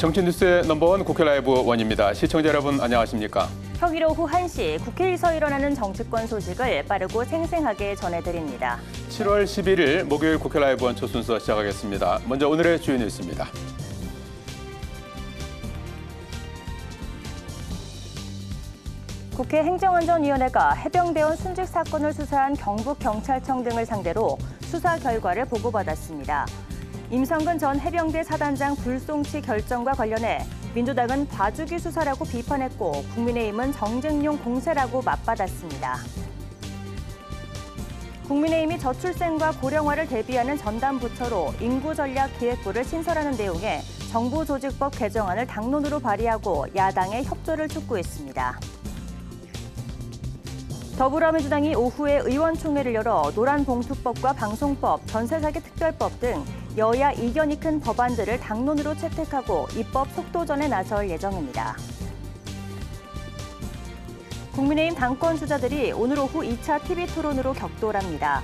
정치뉴스의 넘버원 국회 라이브 원입니다. 시청자 여러분 안녕하십니까? 평일 오후 1시 국회에서 일어나는 정치권 소식을 빠르고 생생하게 전해드립니다. 7월 11일 목요일 국회 라이브 원 첫 순서 시작하겠습니다. 먼저 오늘의 주요 뉴스입니다. 국회 행정안전위원회가 해병대원 순직 사건을 수사한 경북경찰청 등을 상대로 수사 결과를 보고받았습니다. 임성근 전 해병대 사단장 불송치 결정과 관련해 민주당은 봐주기 수사라고 비판했고 국민의힘은 정쟁용 공세라고 맞받았습니다. 국민의힘이 저출생과 고령화를 대비하는 전담부처로 인구전략기획부를 신설하는 내용의 정부조직법 개정안을 당론으로 발의하고 야당의 협조를 촉구했습니다. 더불어민주당이 오후에 의원총회를 열어 노란봉투법과 방송법, 전세사기 특별법 등 여야 이견이 큰 법안들을 당론으로 채택하고 입법 속도전에 나설 예정입니다. 국민의힘 당권 주자들이 오늘 오후 2차 TV토론으로 격돌합니다.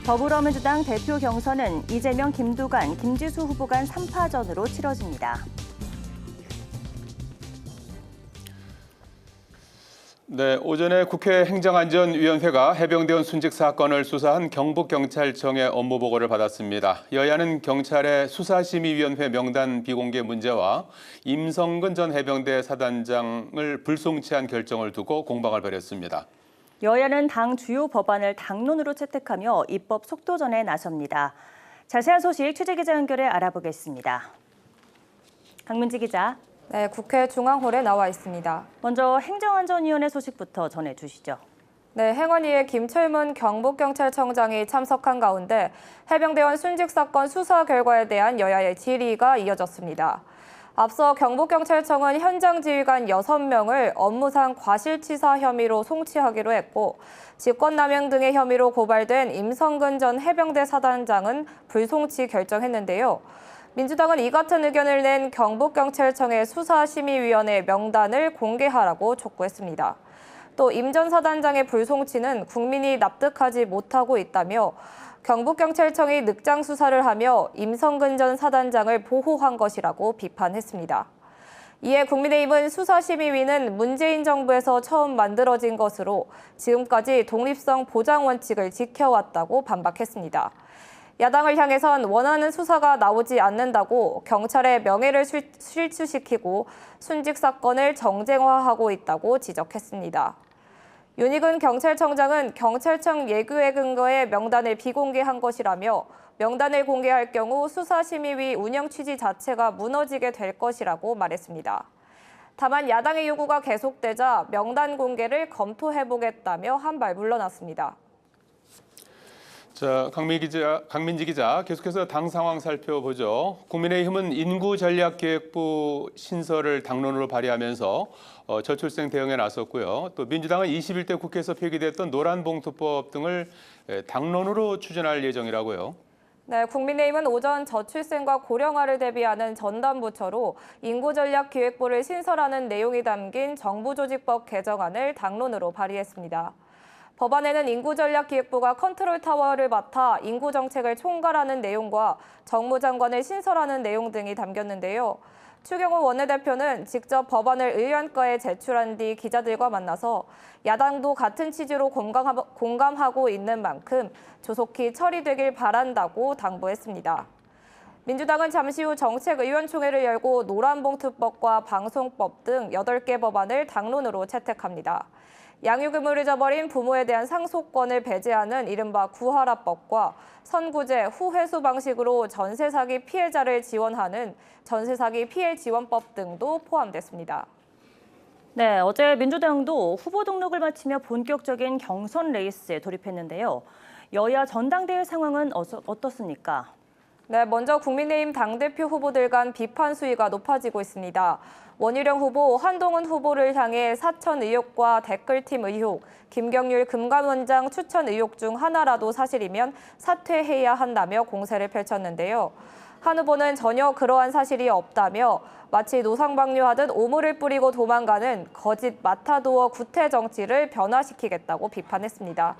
더불어민주당 대표 경선은 이재명, 김두관, 김지수 후보 간 3파전으로 치러집니다. 네, 오전에 국회 행정안전위원회가 해병대원 순직 사건을 수사한 경북경찰청의 업무 보고를 받았습니다. 여야는 경찰의 수사심의위원회 명단 비공개 문제와 임성근 전 해병대 사단장을 불송치한 결정을 두고 공방을 벌였습니다. 여야는 당 주요 법안을 당론으로 채택하며 입법 속도전에 나섭니다. 자세한 소식 취재기자 연결해 알아보겠습니다. 강민지 기자. 네, 국회 중앙홀에 나와 있습니다. 먼저 행정안전위원회 소식부터 전해주시죠. 네, 행안위에 김철문 경북경찰청장이 참석한 가운데 해병대원 순직 사건 수사 결과에 대한 여야의 질의가 이어졌습니다. 앞서 경북경찰청은 현장 지휘관 6명을 업무상 과실치사 혐의로 송치하기로 했고 직권남용 등의 혐의로 고발된 임성근 전 해병대 사단장은 불송치 결정했는데요. 민주당은 이 같은 의견을 낸 경북경찰청의 수사심의위원회 명단을 공개하라고 촉구했습니다. 또 임 전 사단장의 불송치는 국민이 납득하지 못하고 있다며 경북경찰청이 늑장 수사를 하며 임성근 전 사단장을 보호한 것이라고 비판했습니다. 이에 국민의힘은 수사심의위는 문재인 정부에서 처음 만들어진 것으로 지금까지 독립성 보장 원칙을 지켜왔다고 반박했습니다. 야당을 향해선 원하는 수사가 나오지 않는다고 경찰의 명예를 실추시키고 순직 사건을 정쟁화하고 있다고 지적했습니다. 윤익은 경찰청장은 경찰청 예규에 근거해 명단을 비공개한 것이라며 명단을 공개할 경우 수사심의위 운영 취지 자체가 무너지게 될 것이라고 말했습니다. 다만 야당의 요구가 계속되자 명단 공개를 검토해보겠다며 한 발 물러났습니다. 자, 강민지 기자, 계속해서 당 상황 살펴보죠. 국민의힘은 인구전략기획부 신설을 당론으로 발의하면서 저출생 대응에 나섰고요. 또 민주당은 21대 국회에서 폐기됐던 노란봉투법 등을 당론으로 추진할 예정이라고요. 네, 국민의힘은 오전 저출생과 고령화를 대비하는 전담부처로 인구전략기획부를 신설하는 내용이 담긴 정부조직법 개정안을 당론으로 발의했습니다. 법안에는 인구전략기획부가 컨트롤타워를 맡아 인구정책을 총괄하는 내용과 정무장관을 신설하는 내용 등이 담겼는데요. 추경호 원내대표는 직접 법안을 의원과에 제출한 뒤 기자들과 만나서 야당도 같은 취지로 공감하고 있는 만큼 조속히 처리되길 바란다고 당부했습니다. 민주당은 잠시 후 정책의원총회를 열고 노란봉투법과 방송법 등 8개 법안을 당론으로 채택합니다. 양육의무를 저버린 부모에 대한 상속권을 배제하는 이른바 구하라법과 선구제, 후회수 방식으로 전세 사기 피해자를 지원하는 전세 사기 피해 지원법 등도 포함됐습니다. 네, 어제 민주당도 후보 등록을 마치며 본격적인 경선 레이스에 돌입했는데요. 여야 전당대회 상황은 어떻습니까? 네, 먼저 국민의힘 당대표 후보들 간 비판 수위가 높아지고 있습니다. 원희룡 후보, 한동훈 후보를 향해 사천 의혹과 댓글팀 의혹, 김경률 금감원장 추천 의혹 중 하나라도 사실이면 사퇴해야 한다며 공세를 펼쳤는데요. 한 후보는 전혀 그러한 사실이 없다며 마치 노상방뇨하듯 오물을 뿌리고 도망가는 거짓 마타도어 구태 정치를 변화시키겠다고 비판했습니다.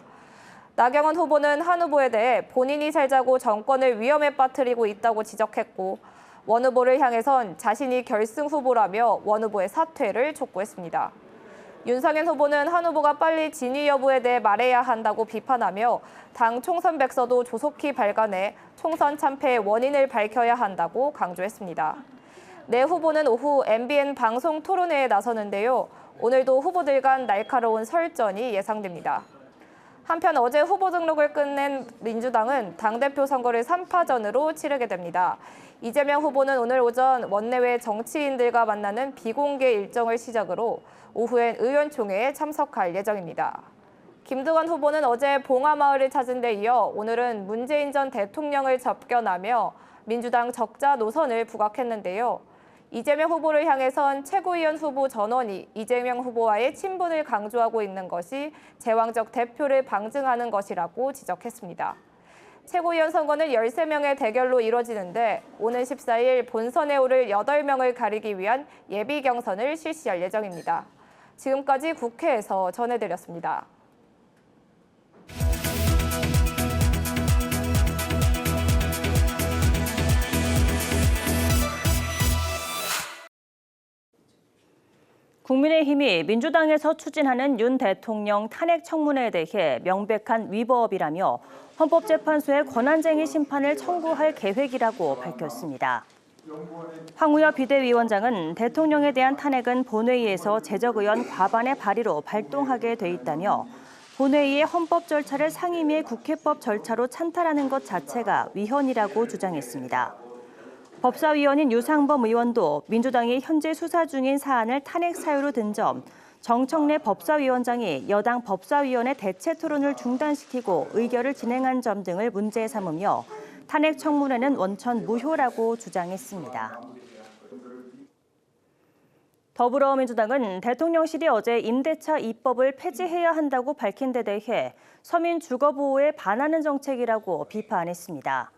나경원 후보는 한 후보에 대해 본인이 살자고 정권을 위험에 빠뜨리고 있다고 지적했고 원 후보를 향해선 자신이 결승 후보라며 원 후보의 사퇴를 촉구했습니다. 윤상현 후보는 한 후보가 빨리 진위 여부에 대해 말해야 한다고 비판하며 당 총선 백서도 조속히 발간해 총선 참패의 원인을 밝혀야 한다고 강조했습니다. 네 후보는 오후 MBN 방송 토론회에 나서는데요. 오늘도 후보들 간 날카로운 설전이 예상됩니다. 한편 어제 후보 등록을 끝낸 민주당은 당대표 선거를 3파전으로 치르게 됩니다. 이재명 후보는 오늘 오전 원내외 정치인들과 만나는 비공개 일정을 시작으로 오후엔 의원총회에 참석할 예정입니다. 김두관 후보는 어제 봉하마을을 찾은 데 이어 오늘은 문재인 전 대통령을 접견하며 민주당 적자 노선을 부각했는데요. 이재명 후보를 향해선 최고위원 후보 전원이 이재명 후보와의 친분을 강조하고 있는 것이 제왕적 대표를 방증하는 것이라고 지적했습니다. 최고위원 선거는 13명의 대결로 이뤄지는데 오는 14일 본선에 오를 8명을 가리기 위한 예비 경선을 실시할 예정입니다. 지금까지 국회에서 전해드렸습니다. 국민의힘이 민주당에서 추진하는 윤 대통령 탄핵 청문회에 대해 명백한 위법이라며 헌법재판소에 권한쟁의 심판을 청구할 계획이라고 밝혔습니다. 황우여 비대위원장은 대통령에 대한 탄핵은 본회의에서 재적의원 과반의 발의로 발동하게 돼 있다며 본회의의 헌법 절차를 상임위의 국회법 절차로 찬탈하는 것 자체가 위헌이라고 주장했습니다. 법사위원인 유상범 의원도 민주당이 현재 수사 중인 사안을 탄핵 사유로 든 점, 정청래 법사위원장이 여당 법사위원회 대체 토론을 중단시키고 의결을 진행한 점 등을 문제 삼으며 탄핵 청문회는 원천 무효라고 주장했습니다. 더불어민주당은 대통령실이 어제 임대차 입법을 폐지해야 한다고 밝힌 데 대해 서민 주거 보호에 반하는 정책이라고 비판했습니다.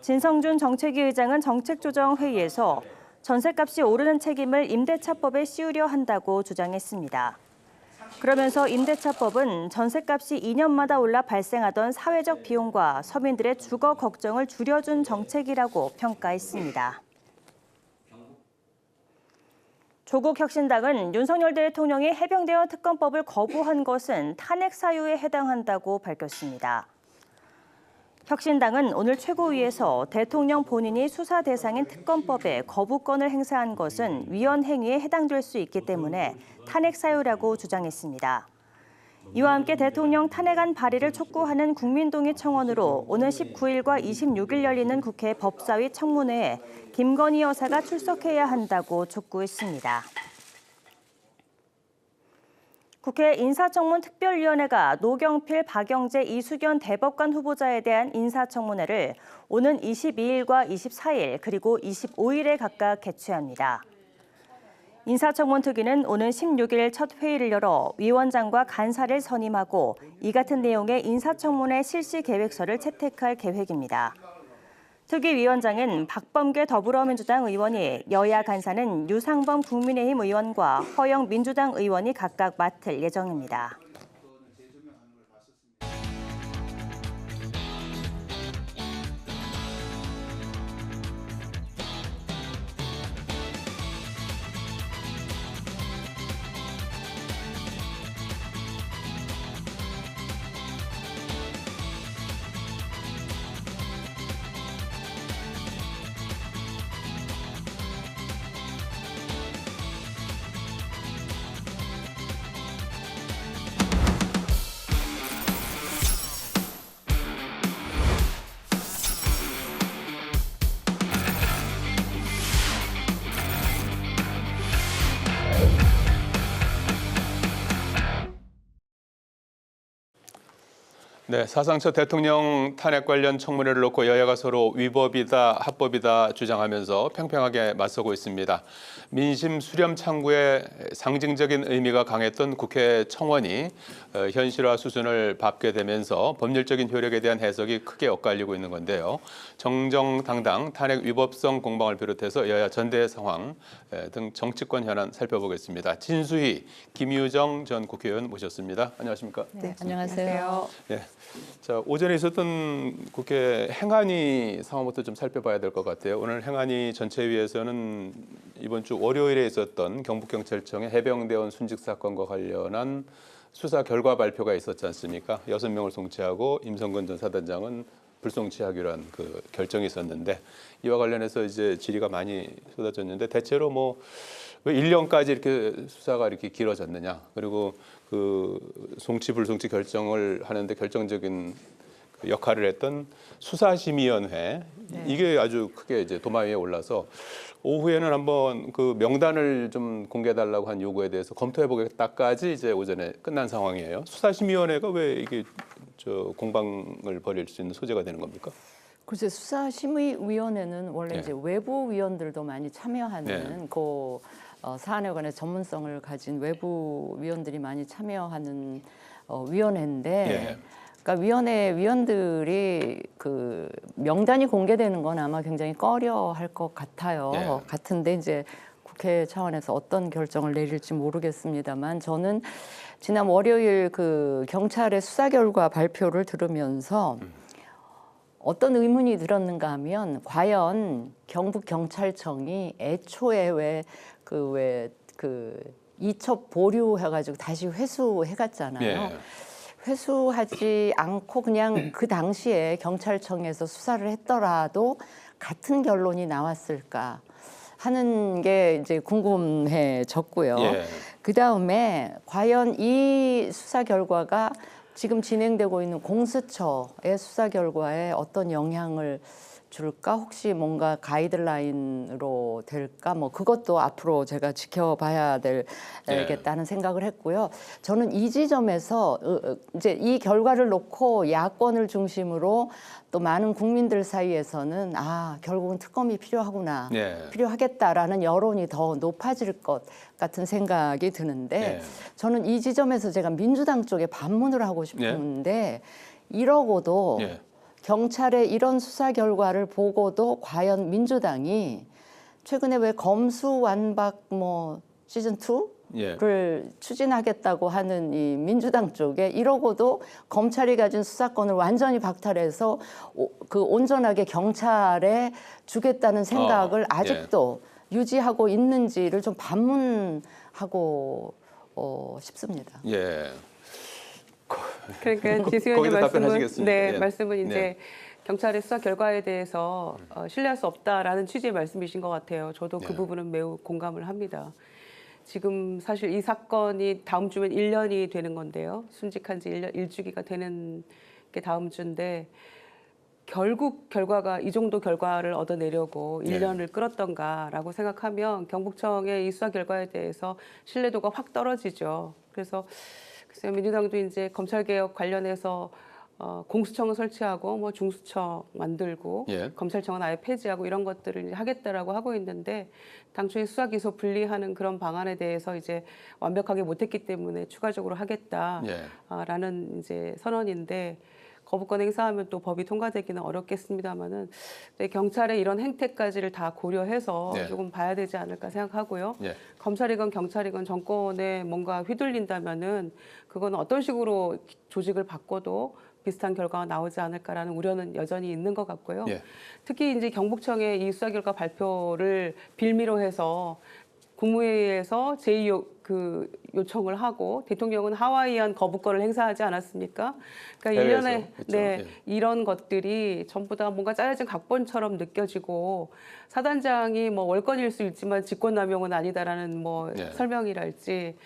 진성준 정책위 의장은 정책조정회의에서 전셋값이 오르는 책임을 임대차법에 씌우려 한다고 주장했습니다. 그러면서 임대차법은 전셋값이 2년마다 올라 발생하던 사회적 비용과 서민들의 주거 걱정을 줄여준 정책이라고 평가했습니다. 조국혁신당은 윤석열 대통령이 해병대원 특검법을 거부한 것은 탄핵 사유에 해당한다고 밝혔습니다. 혁신당은 오늘 최고위에서 대통령 본인이 수사 대상인 특검법에 거부권을 행사한 것은 위헌 행위에 해당될 수 있기 때문에 탄핵 사유라고 주장했습니다. 이와 함께 대통령 탄핵안 발의를 촉구하는 국민동의 청원으로 오는 19일과 26일 열리는 국회 법사위 청문회에 김건희 여사가 출석해야 한다고 촉구했습니다. 국회 인사청문특별위원회가 노경필, 박영재, 이수견 대법관 후보자에 대한 인사청문회를 오는 22일과 24일 그리고 25일에 각각 개최합니다. 인사청문특위는 오는 16일 첫 회의를 열어 위원장과 간사를 선임하고 이 같은 내용의 인사청문회 실시 계획서를 채택할 계획입니다. 특위위원장은 박범계 더불어민주당 의원이, 여야 간사는 유상범 국민의힘 의원과 허영 민주당 의원이 각각 맡을 예정입니다. 네, 사상 첫 대통령 탄핵 관련 청문회를 놓고 여야가 서로 위법이다, 합법이다 주장하면서 팽팽하게 맞서고 있습니다. 민심 수렴 창구의 상징적인 의미가 강했던 국회 청원이 현실화 수준을 밟게 되면서 법률적인 효력에 대한 해석이 크게 엇갈리고 있는 건데요. 정정당당 탄핵 위법성 공방을 비롯해서 여야 전대 상황 등 정치권 현안 살펴보겠습니다. 진수희, 김유정 전 국회의원 모셨습니다. 안녕하십니까? 네, 안녕하세요. 네. 자, 오전에 있었던 국회 행안위 상황부터 좀 살펴봐야 될 것 같아요. 오늘 행안위 전체위에서는 이번 주 월요일에 있었던 경북경찰청의 해병대원 순직 사건과 관련한 수사 결과 발표가 있었지 않습니까? 6명을 송치하고 임성근 전 사단장은 불송치하기로 한 그 결정이 있었는데 이와 관련해서 이제 질의가 많이 쏟아졌는데 대체로 뭐 왜 1년까지 이렇게 수사가 이렇게 길어졌느냐, 그리고 그 송치 불송치 결정을 하는데 결정적인 그 역할을 했던 수사심의위원회 이게 아주 크게 이제 도마 위에 올라서 오후에는 한번 그 명단을 좀 공개해달라고 한 요구에 대해서 검토해보겠다까지 이제 오전에 끝난 상황이에요. 수사심의위원회가 왜 이게 저 공방을 벌일 수 있는 소재가 되는 겁니까? 글쎄 수사심의위원회는 원래 네. 이제 외부 위원들도 많이 참여하는 네. 그 사안에 관해 전문성을 가진 외부 위원들이 많이 참여하는 위원회인데, 예. 그러니까 위원회 위원들이 그 명단이 공개되는 건 아마 굉장히 꺼려할 것 같아요. 예. 같은데 이제 국회 차원에서 어떤 결정을 내릴지 모르겠습니다만 저는 지난 월요일 그 경찰의 수사 결과 발표를 들으면서 어떤 의문이 들었는가 하면 과연 경북경찰청이 애초에 왜 이첩 보류해가지고 다시 회수해갔잖아요. 예. 회수하지 않고 그냥 그 당시에 경찰청에서 수사를 했더라도 같은 결론이 나왔을까 하는 게 이제 궁금해졌고요. 예. 그 다음에 과연 이 수사 결과가 지금 진행되고 있는 공수처의 수사 결과에 어떤 영향을 줄까? 혹시 뭔가 가이드라인으로 될까? 뭐 그것도 앞으로 제가 지켜봐야 되겠다는 생각을 했고요. 저는 이 지점에서 이제 이 결과를 놓고 야권을 중심으로 또 많은 국민들 사이에서는 결국은 특검이 필요하구나, 예. 필요하겠다라는 여론이 더 높아질 것 같은 생각이 드는데 예. 저는 이 지점에서 제가 민주당 쪽에 반문을 하고 싶은데 이러고도 예. 경찰의 이런 수사 결과를 보고도 과연 민주당이 최근에 왜 검수완박 뭐 시즌 2를 예. 추진하겠다고 하는 이 민주당 쪽에 이러고도 검찰이 가진 수사권을 완전히 박탈해서 그 온전하게 경찰에 주겠다는 생각을 아직도 유지하고 있는지를 좀 반문하고 싶습니다. 예. 그러니까 지수 의원님 거기서 말씀은 답변하시겠습니까? 네, 예. 말씀은 이제 네. 경찰의 수사 결과에 대해서 신뢰할 수 없다라는 취지의 말씀이신 것 같아요. 저도 그 네. 부분은 매우 공감을 합니다. 지금 사실 이 사건이 다음 주면 1년이 되는 건데요. 순직한 지 1주기가 되는 게 다음 주인데 결국 결과가 이 정도 결과를 얻어내려고 네. 1년을 끌었던가라고 생각하면 경북청의 이 수사 결과에 대해서 신뢰도가 확 떨어지죠. 그래서 글쎄요, 민주당도 이제 검찰개혁 관련해서 공수청을 설치하고 뭐 중수청 만들고 예. 검찰청은 아예 폐지하고 이런 것들을 이제 하겠다라고 하고 있는데 당초에 수사 기소 분리하는 그런 방안에 대해서 이제 완벽하게 못했기 때문에 추가적으로 하겠다라는 이제 선언인데 거부권 행사하면 또 법이 통과되기는 어렵겠습니다만은 경찰의 이런 행태까지를 다 고려해서 네. 조금 봐야 되지 않을까 생각하고요. 예. 검찰이건 경찰이건 정권에 뭔가 휘둘린다면은 그건 어떤 식으로 조직을 바꿔도 비슷한 결과가 나오지 않을까라는 우려는 여전히 있는 것 같고요. 예. 특히 이제 경북청의 이 수사 결과 발표를 빌미로 해서 국무회의에서 요청을 하고 대통령은 하와이안 거부권을 행사하지 않았습니까? 그러니까 해외에서. 일련의 그렇죠. 네, 예. 이런 것들이 전부 다 뭔가 짜여진 각본처럼 느껴지고 사단장이 뭐 월권일 수 있지만 직권남용은 아니다라는 뭐 예. 설명이랄지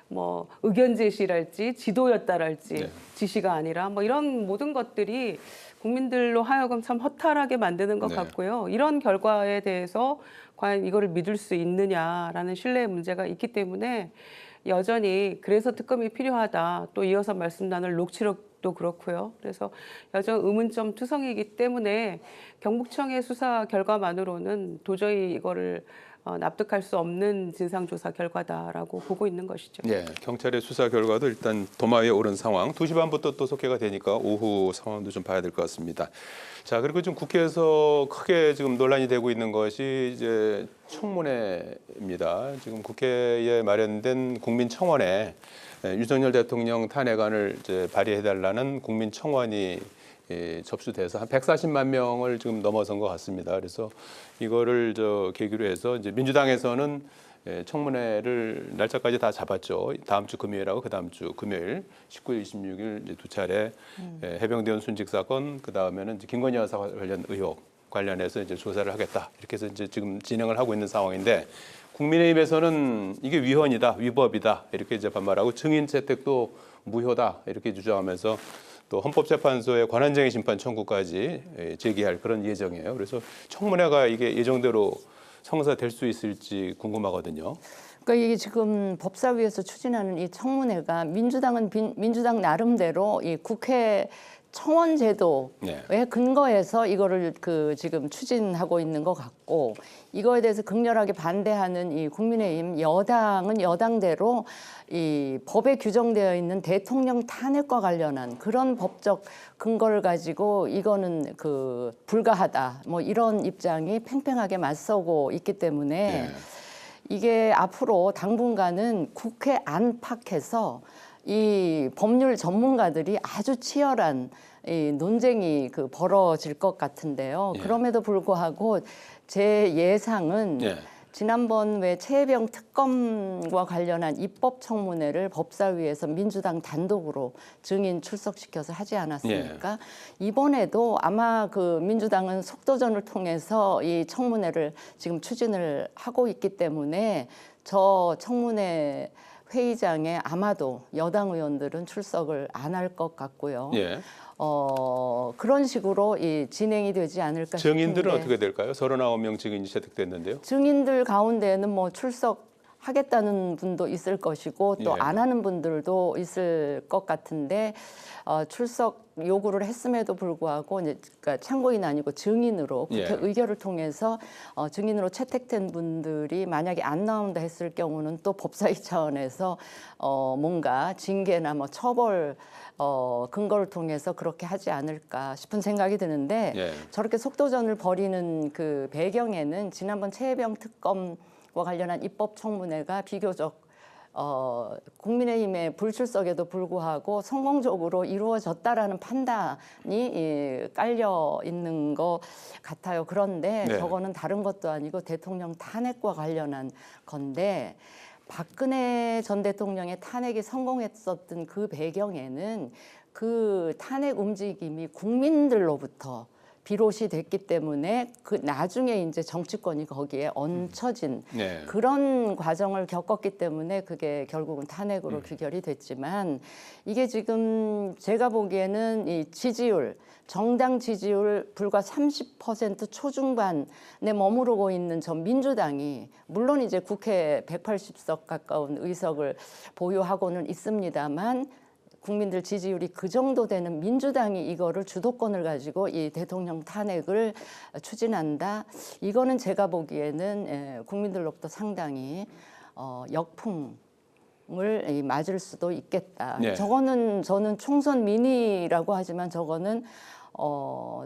뭐 의견 제시랄지 지도였다랄지 네. 지시가 아니라 뭐 이런 모든 것들이 국민들로 하여금 참 허탈하게 만드는 것 네. 같고요. 이런 결과에 대해서 과연 이거를 믿을 수 있느냐라는 신뢰의 문제가 있기 때문에 여전히 그래서 특검이 필요하다. 또 이어서 말씀 나눌 녹취록도 그렇고요. 그래서 여전 의문점 투성이기 때문에 경북청의 수사 결과만으로는 도저히 이거를 납득할 수 없는 진상조사 결과다라고 보고 있는 것이죠. 예, 경찰의 수사 결과도 일단 도마 위에 오른 상황. 2시 반부터 또 속개가 되니까 오후 상황도 좀 봐야 될 것 같습니다. 자, 그리고 좀 국회에서 크게 지금 논란이 되고 있는 것이 이제 청문회입니다. 지금 국회에 마련된 국민청원에 윤석열 대통령 탄핵안을 이제 발의해달라는 국민청원이 접수돼서 한 140만 명을 지금 넘어선 것 같습니다. 그래서 이거를 계기로 해서 이제 민주당에서는 청문회를 날짜까지 다 잡았죠. 다음 주 금요일하고 그 다음 주 금요일 19일, 26일 이제 두 차례 해병대원 순직 사건, 그 다음에는 김건희 여사 관련 의혹 관련해서 이제 조사를 하겠다. 이렇게 해서 이제 지금 진행을 하고 있는 상황인데 국민의힘에서는 이게 위헌이다, 위법이다 이렇게 이제 반발하고 증인 채택도 무효다 이렇게 주장하면서 또 헌법재판소의 권한쟁의 심판 청구까지 제기할 그런 예정이에요. 그래서 청문회가 이게 예정대로 성사될 수 있을지 궁금하거든요. 그러니까 이게 지금 법사위에서 추진하는 이 청문회가 민주당 나름대로 이 국회 청원 제도에 근거해서 이거를 지금 추진하고 있는 것 같고, 이거에 대해서 극렬하게 반대하는 이 국민의힘 여당은 여당대로 이 법에 규정되어 있는 대통령 탄핵과 관련한 그런 법적 근거를 가지고 이거는 불가하다 뭐 이런 입장이 팽팽하게 맞서고 있기 때문에 이게 앞으로 당분간은 국회 안팎에서 이 법률 전문가들이 아주 치열한 이 논쟁이 벌어질 것 같은데요. 그럼에도 불구하고 제 예상은 지난번 왜 최혜병 특검과 관련한 입법 청문회를 법사위에서 민주당 단독으로 증인 출석시켜서 하지 않았습니까? 이번에도 아마 민주당은 속도전을 통해서 이 청문회를 지금 추진을 하고 있기 때문에 저 청문회 회의장에 아마도 여당 의원들은 출석을 안 할 것 같고요. 그런 식으로 진행이 되지 않을까 싶은데. 증인들은 어떻게 될까요? 39명 증인이 채택됐는데요. 증인들 가운데는 뭐 출석하겠다는 분도 있을 것이고 또 안 하는 분들도 있을 것 같은데 출석 요구를 했음에도 불구하고 그러니까 참고인 아니고 증인으로 국회 의결을 통해서 증인으로 채택된 분들이 만약에 안 나온다 했을 경우는 또 법사위 차원에서 뭔가 징계나 뭐 처벌 근거를 통해서 그렇게 하지 않을까 싶은 생각이 드는데 저렇게 속도전을 벌이는 그 배경에는 지난번 최혜병 특검과 관련한 입법 청문회가 비교적 국민의힘의 불출석에도 불구하고 성공적으로 이루어졌다라는 판단이 깔려 있는 것 같아요. 그런데 저거는 다른 것도 아니고 대통령 탄핵과 관련한 건데, 박근혜 전 대통령의 탄핵이 성공했었던 그 배경에는 그 탄핵 움직임이 국민들로부터 비롯이 됐기 때문에 나중에 이제 정치권이 거기에 얹혀진 그런 과정을 겪었기 때문에 그게 결국은 탄핵으로 귀결이 됐지만, 이게 지금 제가 보기에는 이 지지율, 정당 지지율 불과 30% 초중반에 머무르고 있는 저 민주당이, 물론 이제 국회 180석 가까운 의석을 보유하고는 있습니다만 국민들 지지율이 그 정도 되는 민주당이 이거를 주도권을 가지고 이 대통령 탄핵을 추진한다. 이거는 제가 보기에는 국민들로부터 상당히 역풍을 맞을 수도 있겠다. 저거는 저는 총선 민의라고 하지만 저거는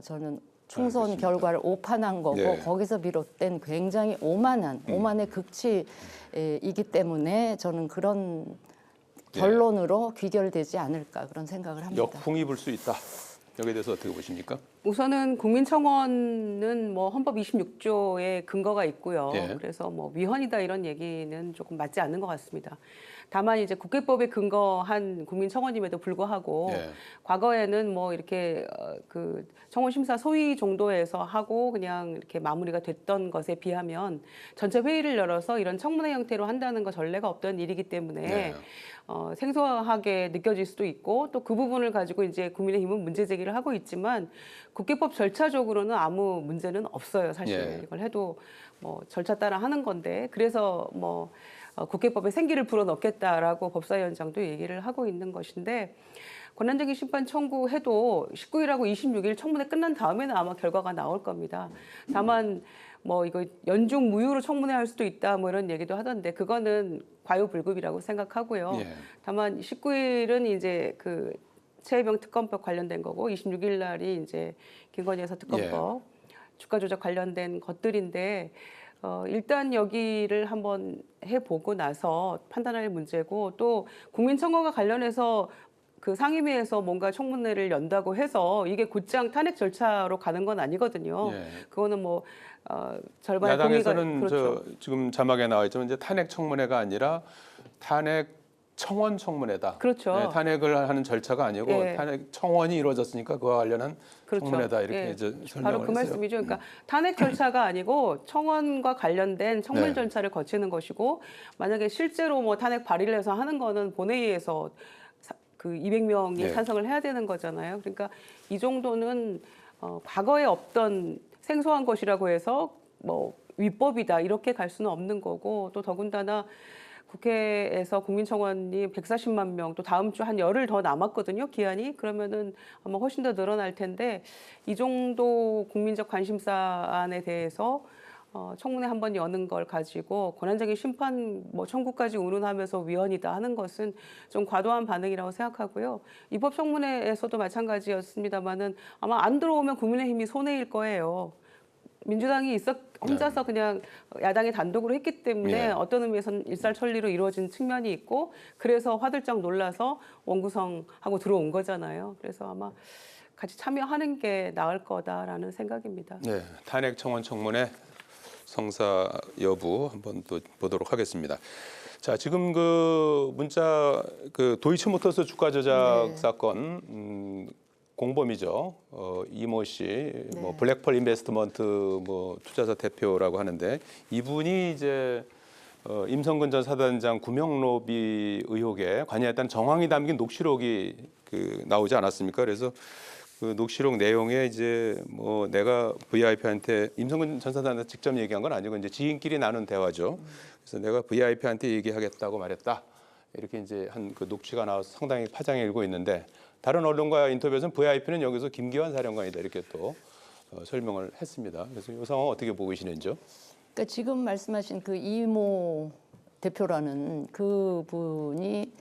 저는 총선 결과를 오판한 거고 거기서 비롯된 굉장히 오만의 극치이기 때문에 저는 그런 결론으로 귀결되지 않을까 그런 생각을 합니다. 역풍이 불 수 있다. 여기에 대해서 어떻게 보십니까? 우선은 국민청원은 뭐 헌법 26조에 근거가 있고요. 그래서 뭐 위헌이다 이런 얘기는 조금 맞지 않는 것 같습니다. 다만 이제 국회법에 근거한 국민청원임에도 불구하고 과거에는 뭐 이렇게 그 청원 심사 소위 정도에서 하고 그냥 이렇게 마무리가 됐던 것에 비하면 전체 회의를 열어서 이런 청문회 형태로 한다는 거 전례가 없던 일이기 때문에 생소하게 느껴질 수도 있고, 또 그 부분을 가지고 이제 국민의힘은 문제 제기를 하고 있지만 국회법 절차적으로는 아무 문제는 없어요. 사실 이걸 해도 뭐 절차 따라 하는 건데, 그래서 뭐 국회법에 생기를 불어넣겠다라고 법사위원장도 얘기를 하고 있는 것인데, 권한쟁의 심판 청구해도 19일하고 26일 청문회 끝난 다음에는 아마 결과가 나올 겁니다. 다만 뭐 이거 연중 무휴로 청문회할 수도 있다 뭐 이런 얘기도 하던데 그거는 과유불급이라고 생각하고요. 예. 다만 19일은 이제 그 최혜병 특검법 관련된 거고 26일 날이 이제 김건희 여사 특검법 주가 조작 관련된 것들인데 일단 여기를 한번 해보고 나서 판단할 문제고 또 국민청원과 관련해서 그 상임위에서 뭔가 청문회를 연다고 해서 이게 곧장 탄핵 절차로 가는 건 아니거든요. 예. 그거는 뭐 절반의 야당에서는 그렇죠. 지금 자막에 나와 있지만 이제 탄핵 청문회가 아니라 탄핵 청원 청문회다. 그렇죠. 네, 탄핵을 하는 절차가 아니고 예. 탄핵 청원이 이루어졌으니까 그와 관련한 그렇죠. 청문회다 이렇게 예. 이제 설명을 바로 그 했어요. 말씀이죠. 그러니까 탄핵 절차가 아니고 청원과 관련된 청문 네. 절차를 거치는 것이고 만약에 실제로 뭐 탄핵 발의를 해서 하는 거는 본회의에서 그 200명이 네. 찬성을 해야 되는 거잖아요. 그러니까 이 정도는 과거에 없던 생소한 것이라고 해서 뭐 위법이다 이렇게 갈 수는 없는 거고 또 더군다나 국회에서 국민청원이 140만 명, 또 다음 주 한 열흘 더 남았거든요, 기한이. 그러면은 아마 훨씬 더 늘어날 텐데 이 정도 국민적 관심사안에 대해서 청문회 한번 여는 걸 가지고 권한적인 심판 뭐 청구까지 운운하면서 위헌이다 하는 것은 좀 과도한 반응이라고 생각하고요. 입법 청문회에서도 마찬가지였습니다만은 아마 안 들어오면 국민의힘이 손해일 거예요. 민주당이 혼자서 그냥 야당이 단독으로 했기 때문에 예. 어떤 의미에서는 일살천리로 이루어진 측면이 있고 그래서 화들짝 놀라서 원구성하고 들어온 거잖아요. 그래서 아마 같이 참여하는 게 나을 거다라는 생각입니다. 네, 탄핵 청원 청문회 성사 여부 한번 또 보도록 하겠습니다. 자, 지금 그 문자 그 도이치모터스 주가 조작 사건 공범이죠. 이모 씨, 뭐 블랙펄 인베스트먼트 뭐 투자자 대표라고 하는데 이분이 이제 임성근 전 사단장 구명 로비 의혹에 관여했다는 정황이 담긴 녹취록이 그 나오지 않았습니까? 그래서 그 녹취록 내용에 이제 뭐 내가 VIP한테 임성근 전 사단한테 직접 얘기한 건 아니고 이제 지인끼리 나눈 대화죠. 그래서 내가 VIP한테 얘기하겠다고 말했다. 이렇게 이제 한 그 녹취가 나와서 상당히 파장이 일고 있는데 다른 언론과 인터뷰에서는 VIP는 여기서 김기환 사령관이다 이렇게 또 설명을 했습니다. 그래서 이 상황 어떻게 보고 계시는지요? 그러니까 지금 말씀하신 그 이모 대표라는 그 분이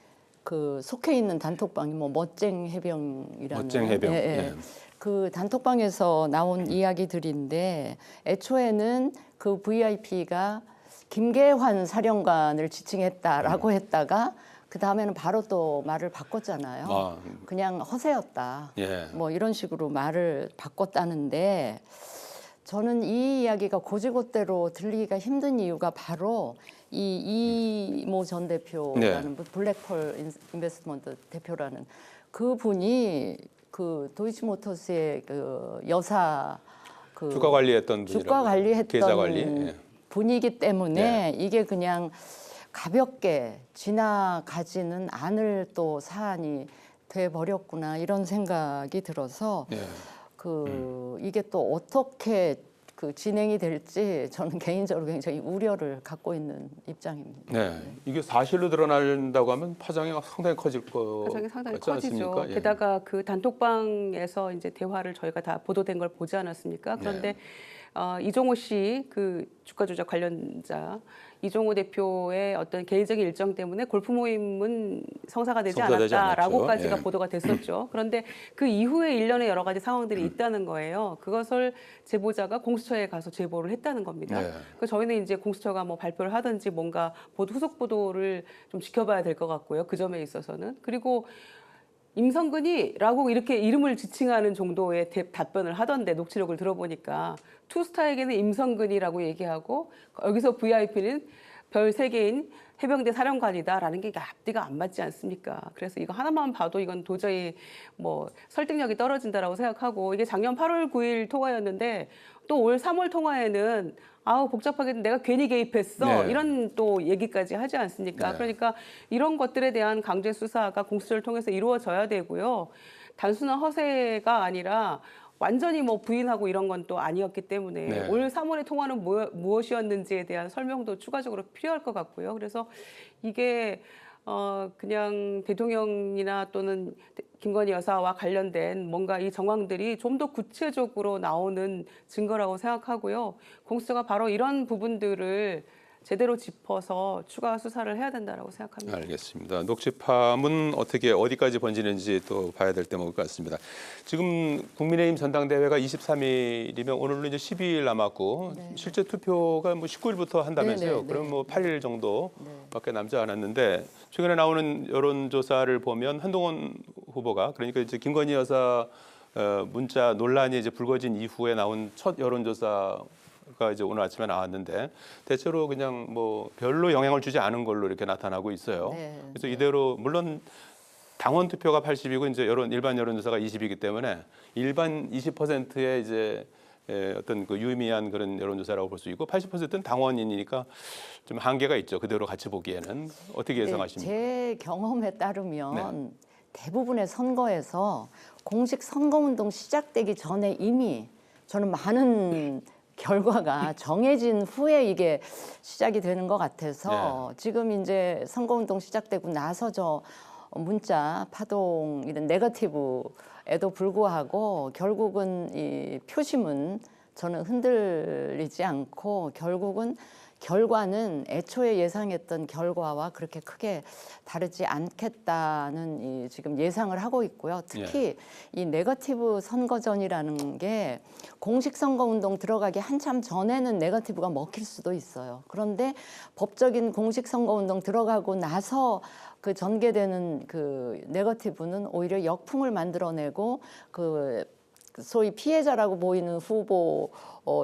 그 속해 있는 단톡방이 뭐 멋쟁 해병이라는 멋쟁 해병. 예. 그 단톡방에서 나온 이야기들인데 애초에는 그 VIP가 김계환 사령관을 지칭했다라고 했다가 그 다음에는 바로 또 말을 바꿨잖아요. 그냥 허세였다. 예. 뭐 이런 식으로 말을 바꿨다는데 저는 이 이야기가 고지고대로 들리기가 힘든 이유가 바로 이모 전 대표라는 블랙펄 인베스트먼트 대표라는 그 분이 그 도이치모터스의 그 여사 그 주가 관리했던 분이라고. 주가 관리했던 계좌 관리. 분이기 때문에 이게 그냥 가볍게 지나가지는 않을 또 사안이 돼 버렸구나 이런 생각이 들어서 이게 또 어떻게 그 진행이 될지 저는 개인적으로 굉장히 우려를 갖고 있는 입장입니다. 네, 이게 사실로 드러난다고 하면 파장이 상당히 커질 거 파장이 상당히 같지 커지죠. 않습니까? 예. 게다가 그 단톡방에서 이제 대화를 저희가 다 보도된 걸 보지 않았습니까? 그런데 이종호 씨 그 주가 조작 관련자 이종호 대표의 어떤 개인적인 일정 때문에 골프 모임은 성사가 되지 않았다라고까지가 보도가 됐었죠. 그런데 그 이후에 일련의 여러 가지 상황들이 있다는 거예요. 그것을 제보자가 공수처에 가서 제보를 했다는 겁니다. 그래서 저희는 이제 공수처가 뭐 발표를 하든지 뭔가 후속 보도를 좀 지켜봐야 될 것 같고요. 그 점에 있어서는. 그리고 임성근이라고 이렇게 이름을 지칭하는 정도의 답변을 하던데 녹취록을 들어보니까 투스타에게는 임성근이라고 얘기하고 여기서 VIP는 별 3개인 해병대 사령관이다라는 게 앞뒤가 안 맞지 않습니까? 그래서 이거 하나만 봐도 이건 도저히 뭐 설득력이 떨어진다라고 생각하고 이게 작년 8월 9일 통화였는데 또 올 3월 통화에는 아우 복잡하게 내가 괜히 개입했어 이런 또 얘기까지 하지 않습니까? 그러니까 이런 것들에 대한 강제 수사가 공수처를 통해서 이루어져야 되고요. 단순한 허세가 아니라 완전히 뭐 부인하고 이런 건 또 아니었기 때문에 올 3월의 통화는 무엇이었는지에 대한 설명도 추가적으로 필요할 것 같고요. 그래서 이게 그냥 대통령이나 또는 김건희 여사와 관련된 뭔가 이 정황들이 좀 더 구체적으로 나오는 증거라고 생각하고요. 공수처가 바로 이런 부분들을 제대로 짚어서 추가 수사를 해야 된다고 생각합니다. 알겠습니다. 녹취팜은 어떻게 어디까지 번지는지 또 봐야 될 대목일 것 같습니다. 지금 국민의힘 전당대회가 23일이면 오늘로 이제 12일 남았고 실제 투표가 뭐 19일부터 한다면서요. 네. 그럼 뭐 8일 정도밖에 남지 않았는데 최근에 나오는 여론조사를 보면 한동훈 후보가 그러니까 이제 김건희 여사 문자 논란이 이제 불거진 이후에 나온 첫 여론조사가 이제 오늘 아침에 나왔는데 대체로 그냥 뭐 별로 영향을 주지 않은 걸로 이렇게 나타나고 있어요. 네. 그래서 이대로 물론 당원 투표가 80이고 이제 일반 여론조사가 20이기 때문에 일반 20%의 이제 어떤 그 유의미한 그런 여론조사라고 볼 수 있고 80%는 당원인이니까 좀 한계가 있죠. 그대로 같이 보기에는 어떻게 예상하십니까? 제 경험에 따르면 네. 대부분의 선거에서 공식 선거운동 시작되기 전에 이미 저는 많은 결과가 정해진 후에 이게 시작이 되는 것 같아서 지금 이제 선거운동 시작되고 나서 저 문자 파동 이런 네거티브에도 불구하고 결국은 이 표심은 저는 흔들리지 않고 결국은 결과는 애초에 예상했던 결과와 그렇게 크게 다르지 않겠다는 이 지금 예상을 하고 있고요. 특히 이 네거티브 선거전이라는 게 공식 선거운동 들어가기 한참 전에는 네거티브가 먹힐 수도 있어요. 그런데 법적인 공식 선거운동 들어가고 나서 그 전개되는 그 네거티브는 오히려 역풍을 만들어내고 그 소위 피해자라고 보이는 후보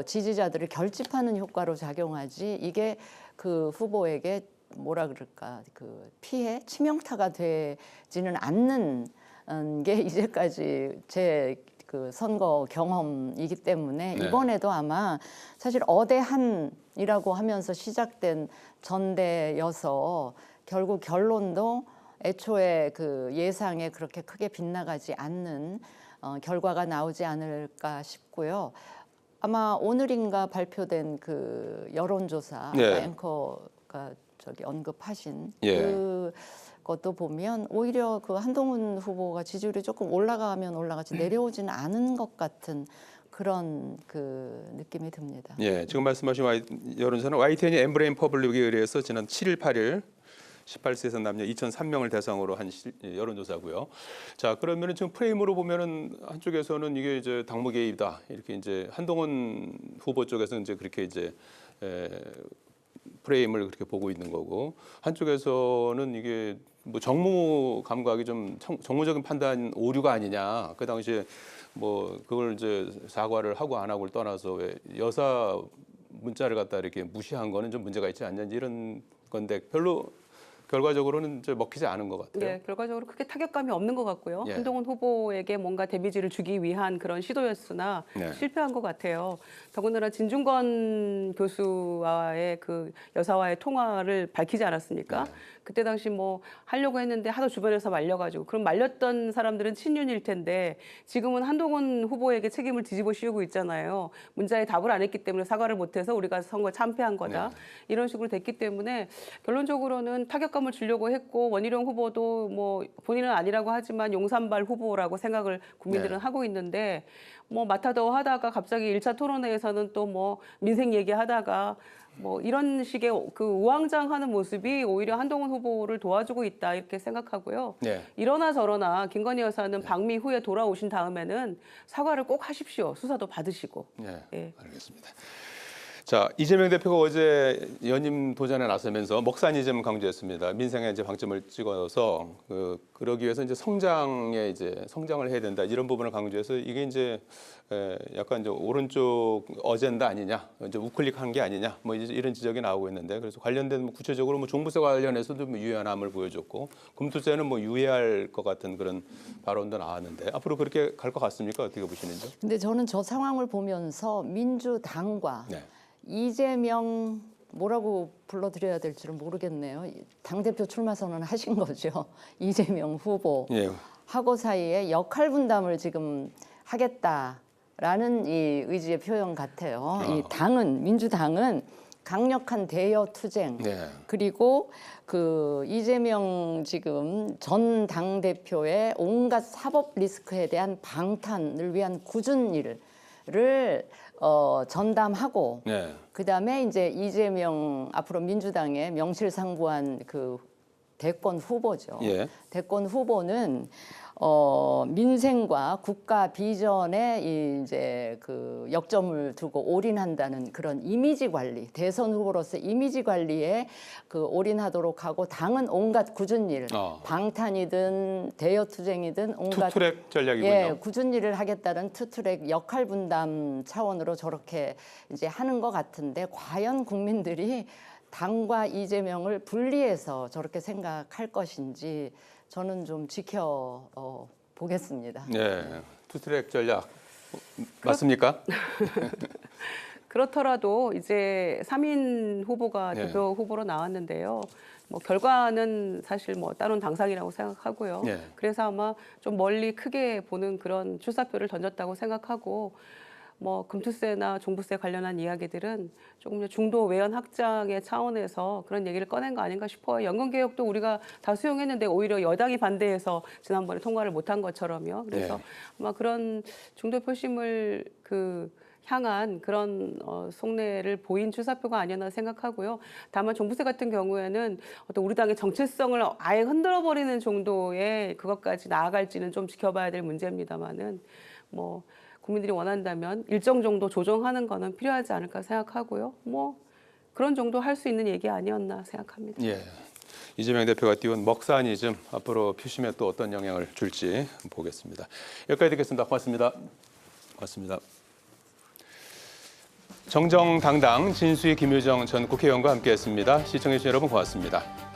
지지자들을 결집하는 효과로 작용하지 이게 그 후보에게 뭐라 그럴까 그 피해 치명타가 되지는 않는 게 이제까지 제 그 선거 경험이기 때문에 이번에도 아마 사실 어대한이라고 하면서 시작된 전대여서 결국 결론도 애초에 그 예상에 그렇게 크게 빗나가지 않는 결과가 나오지 않을까 싶고요. 아마 오늘인가 발표된 그 여론조사 앵커가 저기 언급하신 그것도 보면 오히려 그 한동훈 후보가 지지율이 조금 올라가면 올라가지 내려오지는 않은 것 같은 그런 그 느낌이 듭니다. 예, 지금 말씀하신 여론조사는 YTN이 엠브레인 퍼블릭에 의해서 지난 7일, 8일 18세 이상 남녀 2,003명을 대상으로 한 여론조사고요. 자, 그러면은 지금 프레임으로 보면은 한쪽에서는 이게 이제 당무 개입이다 이렇게 이제 한동훈 후보 쪽에서 이제 그렇게 이제 프레임을 그렇게 보고 있는 거고 한쪽에서는 이게 뭐 정무 감각이 좀 정무적인 판단 오류가 아니냐. 그 당시에 뭐 그걸 이제 사과를 하고 안 하고를 떠나서 왜 여사 문자를 갖다 이렇게 무시한 거는 좀 문제가 있지 않냐 이런 건데 별로 결과적으로는 이제 먹히지 않은 것 같아요. 네, 결과적으로 크게 타격감이 없는 것 같고요. 한동훈 후보에게 뭔가 데미지를 주기 위한 그런 시도였으나 실패한 것 같아요. 더군다나 진중권 교수와의 그 여사와의 통화를 밝히지 않았습니까? 그때 당시 뭐 하려고 했는데 하도 주변에서 말려가지고 그럼 말렸던 사람들은 친윤일 텐데 지금은 한동훈 후보에게 책임을 뒤집어 씌우고 있잖아요. 문자에 답을 안 했기 때문에 사과를 못해서 우리가 선거 참패한 거다. 이런 식으로 됐기 때문에 결론적으로는 타격감을 주려고 했고 원희룡 후보도 뭐 본인은 아니라고 하지만 용산발 후보라고 생각을 국민들은 하고 있는데 뭐 마타도 하다가 갑자기 1차 토론회에서는 또 뭐 민생 얘기하다가 뭐 이런 식의 그 우왕좌왕하는 모습이 오히려 한동훈 후보를 도와주고 있다 이렇게 생각하고요. 이러나 저러나 김건희 여사는 방미 후에 돌아오신 다음에는 사과를 꼭 하십시오. 수사도 받으시고. 알겠습니다. 자, 이재명 대표가 어제 연임 도전에 나서면서 먹사니즘 강조했습니다. 민생에 이제 방점을 찍어서 그러기 위해서 이제 성장을 해야 된다 이런 부분을 강조해서 이게 이제 약간 이제 오른쪽 어젠다 아니냐, 이제 우클릭한 게 아니냐, 뭐 이제 이런 지적이 나오고 있는데 그래서 관련된 뭐 구체적으로 뭐 종부세 관련해서도 뭐 유연함을 보여줬고 금투세는 뭐 유예할 것 같은 그런 발언도 나왔는데 앞으로 그렇게 갈 것 같습니까? 어떻게 보시는지? 근데 저는 저 상황을 보면서 민주당과 이재명 뭐라고 불러드려야 될지를 모르겠네요. 당대표 출마 선언하신 거죠. 이재명 후보 하고 사이에 역할 분담을 지금 하겠다라는 이 의지의 표현 같아요. 이 당은 민주당은 강력한 대여 투쟁 네. 그리고 그 이재명 지금 전 당대표의 온갖 사법 리스크에 대한 방탄을 위한 굳은 일을 전담하고 네. 그다음에 이제 이재명 앞으로 민주당의 명실상부한 그 대권 후보죠. 예. 대권 후보는 민생과 국가 비전에 이제 그 역점을 두고 올인한다는 그런 이미지 관리, 대선 후보로서 이미지 관리에 그 올인하도록 하고 당은 온갖 굳은 일, 방탄이든 대여 투쟁이든 온갖 투트랙 전략이군요. 예, 굳은 일을 하겠다는 투트랙 역할 분담 차원으로 저렇게 이제 하는 것 같은데 과연 국민들이 당과 이재명을 분리해서 저렇게 생각할 것인지 저는 좀 보겠습니다. 네, 투트랙 전략 맞습니까? 그렇더라도 이제 3인 후보가 네. 대표 후보로 나왔는데요. 뭐 결과는 사실 뭐 따놓은 당상이라고 생각하고요. 네. 그래서 아마 좀 멀리 크게 보는 그런 출사표를 던졌다고 생각하고 뭐 금투세나 종부세 관련한 이야기들은 조금 중도 외연 확장의 차원에서 그런 얘기를 꺼낸 거 아닌가 싶어요. 연금 개혁도 우리가 다 수용했는데 오히려 여당이 반대해서 지난번에 통과를 못한 것처럼요. 그래서 네. 아마 그런 중도 표심을 향한 그런 속내를 보인 출사표가 아니었나 생각하고요. 다만 종부세 같은 경우에는 어떤 우리 당의 정체성을 아예 흔들어버리는 정도의 그것까지 나아갈지는 좀 지켜봐야 될 문제입니다만은 뭐 국민들이 원한다면 일정 정도 조정하는 거는 필요하지 않을까 생각하고요. 뭐 그런 정도 할 수 있는 얘기 아니었나 생각합니다. 예. 이재명 대표가 띄운 먹사니즘 앞으로 표심에 또 어떤 영향을 줄지 보겠습니다. 여기까지 듣겠습니다. 고맙습니다. 고맙습니다. 정정당당 진수희 김효정 전 국회의원과 함께했습니다. 시청해주신 여러분 고맙습니다.